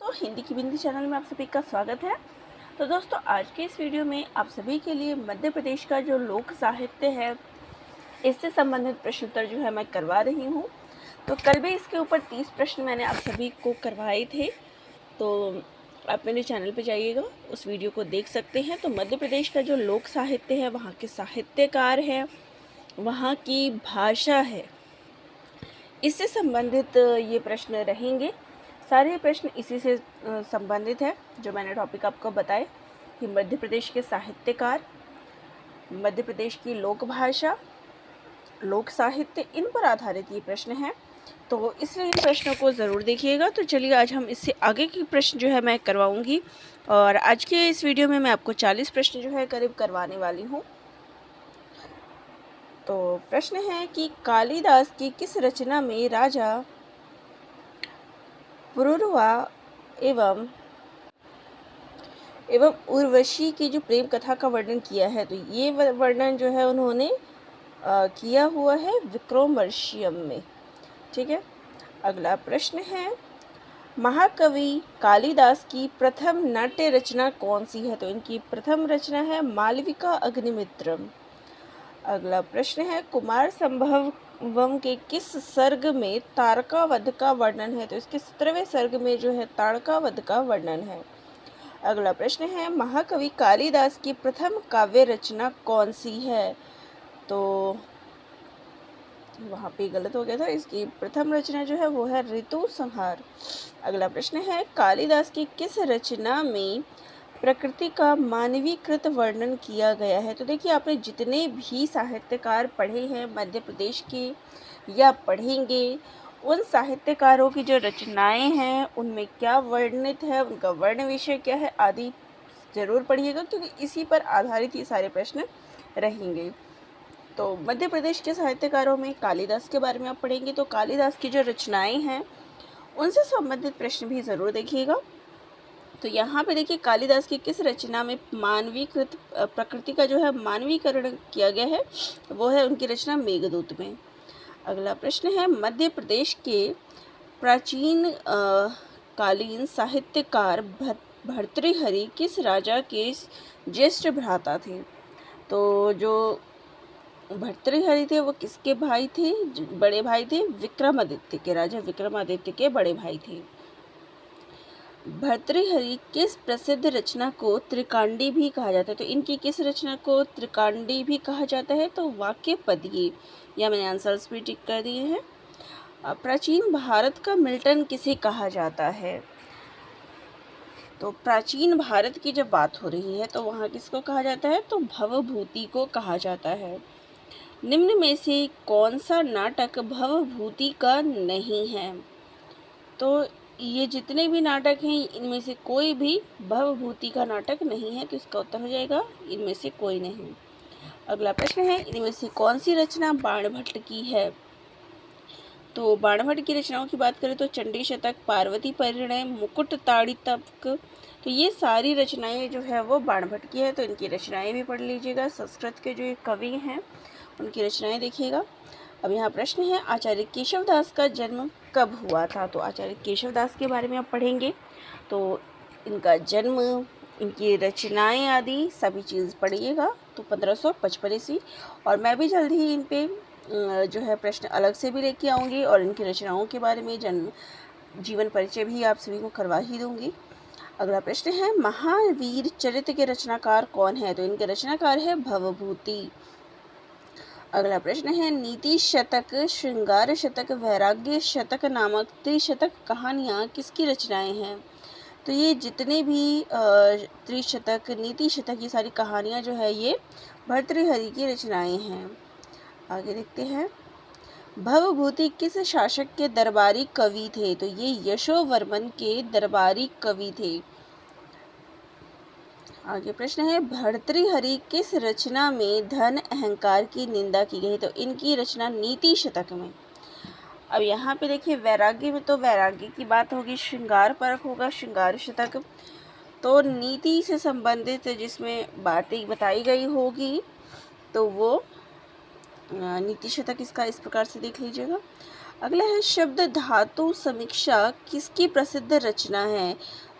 दोस्तों, हिंदी की बिंदी चैनल में आप सभी का स्वागत है। तो दोस्तों, आज के इस वीडियो में आप सभी के लिए मध्य प्रदेश का जो लोक साहित्य है, इससे संबंधित प्रश्न उत्तर जो है मैं करवा रही हूँ। तो कल भी इसके ऊपर 30 प्रश्न मैंने आप सभी को करवाए थे, तो आप मेरे चैनल पे जाइएगा, उस वीडियो को देख सकते हैं। तो मध्य प्रदेश का जो लोक साहित्य है, वहाँ के साहित्यकार है, वहाँ की भाषा है, इससे संबंधित ये प्रश्न रहेंगे। सारे प्रश्न इसी से संबंधित है, जो मैंने टॉपिक आपको बताए कि मध्य प्रदेश के साहित्यकार, मध्य प्रदेश की लोक भाषा, लोक साहित्य, इन पर आधारित ये प्रश्न हैं। तो इसलिए इन प्रश्नों को ज़रूर देखिएगा। तो चलिए, आज हम इससे आगे के प्रश्न जो है मैं करवाऊँगी, और आज के इस वीडियो में मैं आपको 40 प्रश्न जो है करीब करवाने वाली हूँ। तो प्रश्न है कि कालिदास की किस रचना में राजा पुरुरवा एवं उर्वशी की जो प्रेम कथा का वर्णन किया है, तो ये वर्णन जो है उन्होंने किया हुआ है विक्रमोर्वशीयम में। ठीक है। अगला प्रश्न है, महाकवि कालिदास की प्रथम नाट्य रचना कौन सी है? तो इनकी प्रथम रचना है मालविका अग्निमित्रम। अगला प्रश्न है, कुमार संभवम के किस सर्ग में ताड़कावध का वर्णन है? तो इसके 17वें सर्ग में जो है ताड़कावध का वर्णन है। अगला प्रश्न है, महाकवि कालिदास की प्रथम काव्य रचना कौन सी है? तो वहाँ पे गलत हो गया था, इसकी प्रथम रचना जो है वो है ऋतु संहार। अगला प्रश्न है, कालिदास की किस रचना में प्रकृति का मानवीकृत वर्णन किया गया है? तो देखिए, आपने जितने भी साहित्यकार पढ़े हैं मध्य प्रदेश के या पढ़ेंगे, उन साहित्यकारों की जो रचनाएं हैं उनमें क्या वर्णित है, उनका वर्ण विषय क्या है आदि जरूर पढ़िएगा, क्योंकि इसी पर आधारित ये सारे प्रश्न रहेंगे। तो मध्य प्रदेश के साहित्यकारों में कालिदास के बारे में आप पढ़ेंगे, तो कालिदास की जो रचनाएं हैं उनसे संबंधित प्रश्न भी ज़रूर देखिएगा। तो यहाँ पे देखिए, कालिदास की किस रचना में मानवीकृत प्रकृति का जो है मानवीकरण किया गया है, वो है उनकी रचना मेघदूत में। अगला प्रश्न है, मध्य प्रदेश के प्राचीन कालीन साहित्यकार भर्तृहरि किस राजा के ज्येष्ठ भ्राता थे? तो जो भर्तृहरि थे वो किसके भाई थे? बड़े भाई थे विक्रमादित्य के, राजा विक्रमादित्य के बड़े भाई थे। भर्तृहरि किस प्रसिद्ध रचना को त्रिकांडी भी कहा जाता है? तो इनकी किस रचना को त्रिकांडी भी कहा जाता है? तो वाक्य पद्य। या मैंने आंसर्स भी टिक कर दिए हैं। प्राचीन भारत का मिल्टन किसे कहा जाता है? तो प्राचीन भारत की जब बात हो रही है तो वहाँ किसको कहा जाता है? तो भवभूति को कहा जाता है। निम्न में से कौन सा नाटक भवभूति का नहीं है? तो ये जितने भी नाटक हैं इनमें से कोई भी भवभूति का नाटक नहीं है, तो इसका उत्तर हो जाएगा इनमें से कोई नहीं। अगला प्रश्न है, इनमें से कौन सी रचना बाणभट्ट की है? तो बाणभट्ट की रचनाओं की बात करें तो चंडी शतक, पार्वती परिणय, मुकुट ताड़ितक, तो ये सारी रचनाएं जो है वो बाणभट्ट की है। तो इनकी रचनाएं भी पढ़ लीजिएगा। संस्कृत के जो कवि हैं उनकी रचनाएं देखिएगा। अब यहाँ प्रश्न है, आचार्य केशवदास का जन्म कब हुआ था? तो आचार्य केशवदास के बारे में आप पढ़ेंगे, तो इनका जन्म, इनकी रचनाएं आदि सभी चीज़ पढ़िएगा। तो 1555 ईस्वी। और मैं भी जल्द ही इन पे जो है प्रश्न अलग से भी लेके आऊँगी, और इनकी रचनाओं के बारे में जीवन परिचय भी आप सभी को करवा ही दूँगी। अगला प्रश्न है, महावीर चरित्र के रचनाकार कौन है? तो इनके रचनाकार है भवभूति। अगला प्रश्न है, नीति शतक, श्रृंगार शतक, वैराग्य शतक नामक त्रिशतक कहानियाँ किसकी रचनाएं हैं? तो ये जितने भी त्रिशतक, नीति शतक, ये सारी कहानियाँ जो है ये भर्तृहरि की रचनाएं हैं। आगे देखते हैं, भवभूति किस शासक के दरबारी कवि थे? तो ये यशोवर्मन के दरबारी कवि थे। आगे प्रश्न है, भर्तृहरि किस रचना में धन अहंकार की निंदा की गई? तो इनकी रचना नीति शतक में। अब यहाँ पे देखिए, वैराग्य में तो वैराग्य की बात होगी, श्रृंगार परक होगा श्रृंगार शतक, तो नीति से संबंधित जिसमें बातें बताई गई होगी तो वो नीति शतक इसका इस प्रकार से देख लीजिएगा। अगला है शब्द धातु समीक्षा किसकी प्रसिद्ध रचना है?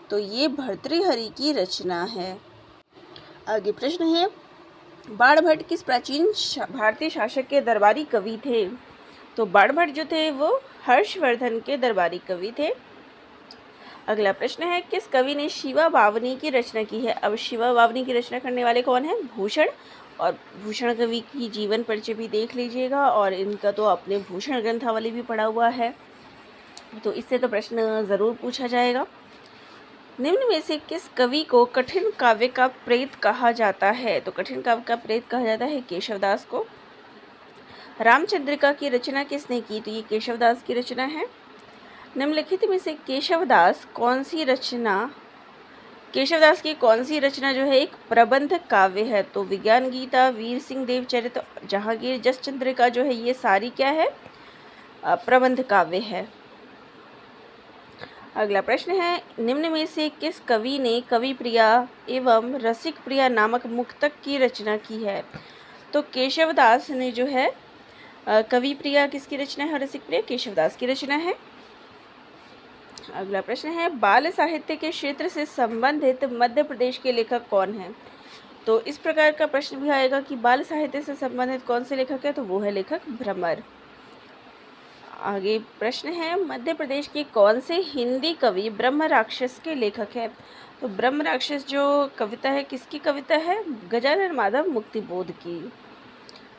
तो ये भर्तृहरि की रचना है। आगे प्रश्न है, बाणभट्ट किस प्राचीन भारतीय शासक के दरबारी कवि थे? तो बाणभट्ट जो थे वो हर्षवर्धन के दरबारी कवि थे। अगला प्रश्न है, किस कवि ने शिवा बावनी की रचना की है? अब शिवा बावनी की रचना करने वाले कौन है? भूषण। और भूषण कवि की जीवन परिचय भी देख लीजिएगा, और इनका तो आपने भूषण ग्रंथावली भी पढ़ा हुआ है, तो इससे तो प्रश्न ज़रूर पूछा जाएगा। निम्न में से किस कवि को कठिन काव्य का प्रेत कहा जाता है? तो कठिन काव्य का प्रेत कहा जाता है केशवदास को। रामचंद्रिका की रचना किसने की? तो ये केशवदास की रचना है। निम्नलिखित में से केशवदास की कौन सी रचना जो है एक प्रबंध काव्य है? तो विज्ञान गीता, वीर सिंह देव चरित, जहांगीर जस चंद्रिका जो है ये सारी क्या है? प्रबंध काव्य है। अगला प्रश्न है, निम्न में से किस कवि ने कवि प्रिया एवं रसिक प्रिया नामक मुक्तक की रचना की है? तो केशवदास ने जो है कवि प्रिया किसकी रचना है? रसिक प्रिया केशवदास की रचना है। अगला प्रश्न है, बाल साहित्य के क्षेत्र से संबंधित मध्य प्रदेश के लेखक कौन हैं? तो इस प्रकार का प्रश्न भी आएगा कि बाल साहित्य से संबंधित कौन से लेखक है? तो वो है लेखक भ्रमर। आगे प्रश्न है, मध्य प्रदेश के कौन से हिंदी कवि ब्रह्म राक्षस के लेखक है? तो ब्रह्म राक्षस जो कविता है किसकी कविता है? गजानन माधव मुक्तिबोध की।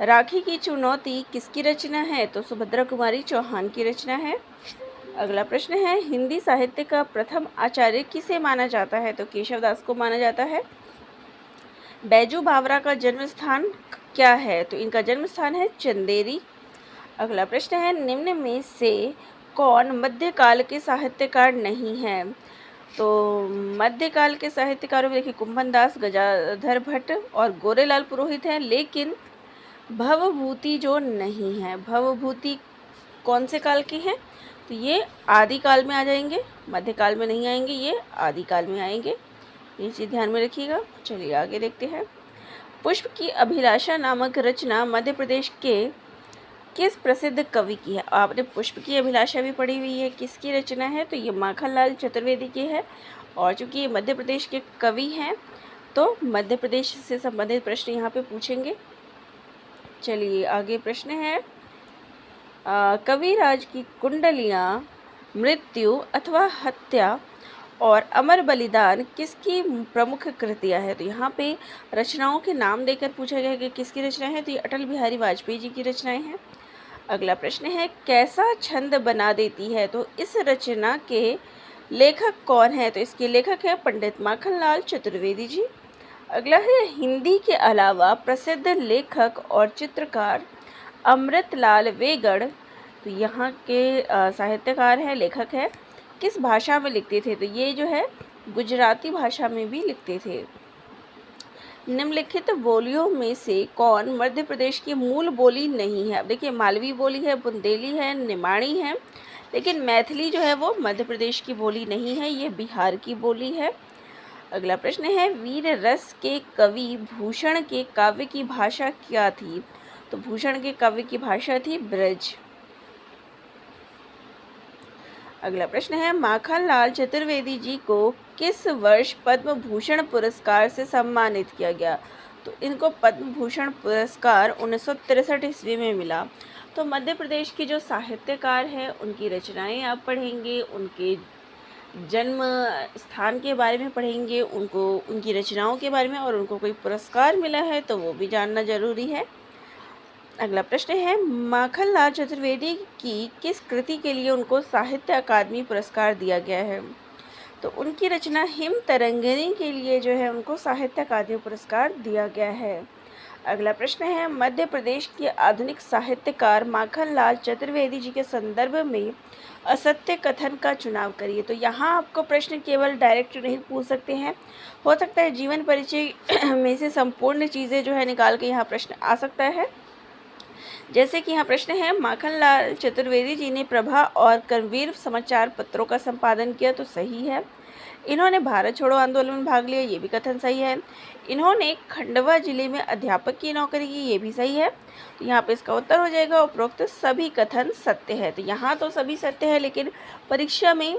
राखी की चुनौती किसकी रचना है? तो सुभद्रा कुमारी चौहान की रचना है। अगला प्रश्न है, हिंदी साहित्य का प्रथम आचार्य किसे माना जाता है? तो केशवदास को माना जाता है। बैजू बावरा का जन्म स्थान क्या है? तो इनका जन्म स्थान है चंदेरी। अगला प्रश्न है, निम्न में से कौन मध्यकाल के साहित्यकार नहीं है? तो मध्यकाल के साहित्यकारों में देखिए कुंभन दास, गजाधर भट्ट और गोरेलाल पुरोहित हैं, लेकिन भवभूति जो नहीं है। भवभूति कौन से काल के हैं? तो ये आदिकाल में आ जाएंगे, मध्यकाल में नहीं आएंगे, ये आदिकाल में आएंगे, ये चीज़ ध्यान में रखिएगा। चलिए आगे देखते हैं। पुष्प की अभिलाषा नामक रचना मध्य प्रदेश के किस प्रसिद्ध कवि की है? आपने पुष्प की अभिलाषा भी पढ़ी हुई है, किसकी रचना है? तो ये माखनलाल चतुर्वेदी की है। और चूंकि ये मध्य प्रदेश के कवि हैं तो मध्य प्रदेश से संबंधित प्रश्न यहाँ पे पूछेंगे। चलिए आगे प्रश्न है, कविराज की कुंडलियाँ, मृत्यु अथवा हत्या और अमर बलिदान किसकी प्रमुख कृतियाँ हैं? तो यहाँ पे रचनाओं के नाम देकर पूछा गया है कि किसकी रचना है? तो ये अटल बिहारी वाजपेयी जी की रचनाएं हैं। अगला प्रश्न है, कैसा छंद बना देती है? तो इस रचना के लेखक कौन है? तो इसके लेखक है पंडित माखनलाल चतुर्वेदी जी। अगला है, हिंदी के अलावा प्रसिद्ध लेखक और चित्रकार अमृतलाल वेगड़, तो यहाँ के साहित्यकार हैं, लेखक हैं, किस भाषा में लिखते थे? तो ये जो है गुजराती भाषा में भी लिखते थे। निम्नलिखित बोलियों में से कौन मध्य प्रदेश की मूल बोली नहीं है? अब देखिए मालवी बोली है, बुंदेली है, निमाणी है, लेकिन मैथिली जो है वो मध्य प्रदेश की बोली नहीं है, ये बिहार की बोली है। अगला प्रश्न है, वीर रस के कवि भूषण के काव्य की भाषा क्या थी? तो भूषण के काव्य की भाषा थी ब्रज। अगला प्रश्न है, माखनलाल चतुर्वेदी जी को किस वर्ष पद्म भूषण पुरस्कार से सम्मानित किया गया? तो इनको पद्म भूषण पुरस्कार 1963 ईस्वी में मिला। तो मध्य प्रदेश के जो साहित्यकार हैं उनकी रचनाएं आप पढ़ेंगे, उनके जन्म स्थान के बारे में पढ़ेंगे, उनकी रचनाओं के बारे में, और उनको कोई पुरस्कार मिला है तो वो भी जानना जरूरी है। अगला प्रश्न है, माखनलाल चतुर्वेदी की किस कृति के लिए उनको साहित्य अकादमी पुरस्कार दिया गया है? तो उनकी रचना हिम तरंगिणी के लिए जो है उनको साहित्य अकादमी पुरस्कार दिया गया है। अगला प्रश्न है, मध्य प्रदेश के आधुनिक साहित्यकार माखनलाल चतुर्वेदी जी के संदर्भ में असत्य कथन का चुनाव करिए। तो यहाँ आपको प्रश्न केवल डायरेक्ट नहीं पूछ सकते हैं, हो सकता है जीवन परिचय में से संपूर्ण चीज़ें जो है निकाल के यहाँ प्रश्न आ सकता है। जैसे कि यहाँ प्रश्न है, माखनलाल चतुर्वेदी जी ने प्रभा और कर्मवीर समाचार पत्रों का संपादन किया, तो सही है। इन्होंने भारत छोड़ो आंदोलन में भाग लिया, ये भी कथन सही है। इन्होंने खंडवा जिले में अध्यापक की नौकरी की, ये भी सही है। तो यहाँ पे इसका उत्तर हो जाएगा उपरोक्त सभी कथन सत्य है। तो यहाँ तो सभी सत्य है, लेकिन परीक्षा में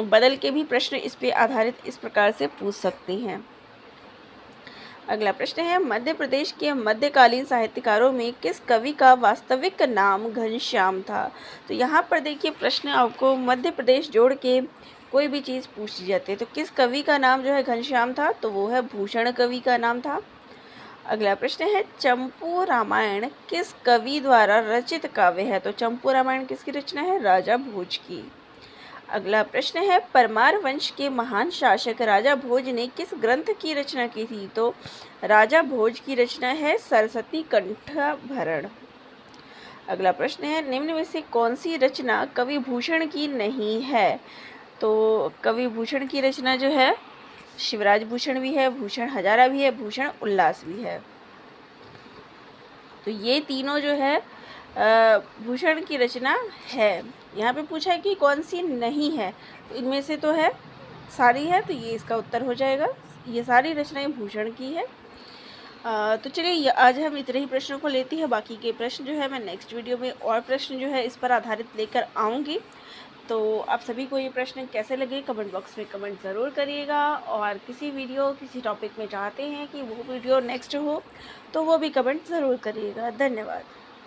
बदल के भी प्रश्न इस पे आधारित इस प्रकार से पूछ सकते हैं। अगला प्रश्न है, मध्य प्रदेश के मध्यकालीन साहित्यकारों में किस कवि का वास्तविक नाम घनश्याम था? तो यहाँ पर देखिए प्रश्न आपको मध्य प्रदेश जोड़ के कोई भी चीज़ पूछ ली जाती है। तो किस कवि का नाम जो है घनश्याम था? तो वो है भूषण कवि का नाम था। अगला प्रश्न है, चंपू रामायण किस कवि द्वारा रचित काव्य है? तो चंपू रामायण किसकी रचना है? राजा भोज की। अगला प्रश्न है, परमार वंश के महान शासक राजा भोज ने किस ग्रंथ की रचना की थी? तो राजा भोज की रचना है सरस्वती कंठभरण। अगला प्रश्न है, निम्न में से कौन सी रचना कवि भूषण की नहीं है? तो कवि भूषण की रचना जो है शिवराज भूषण भी है, भूषण हजारा भी है, भूषण उल्लास भी है। तो ये तीनों जो है भूषण की रचना है। यहाँ पे पूछा है कि कौन सी नहीं है, तो इनमें से तो है सारी है, तो ये इसका उत्तर हो जाएगा। ये सारी रचनाएं भूषण की है। तो चलिए आज हम इतने ही प्रश्नों को लेती है। बाकी के प्रश्न जो है मैं नेक्स्ट वीडियो में और प्रश्न जो है इस पर आधारित लेकर आऊँगी। तो आप सभी को ये प्रश्न कैसे लगे कमेंट बॉक्स में कमेंट ज़रूर करिएगा, और किसी टॉपिक में चाहते हैं कि वो वीडियो नेक्स्ट हो तो वो भी कमेंट ज़रूर करिएगा। धन्यवाद।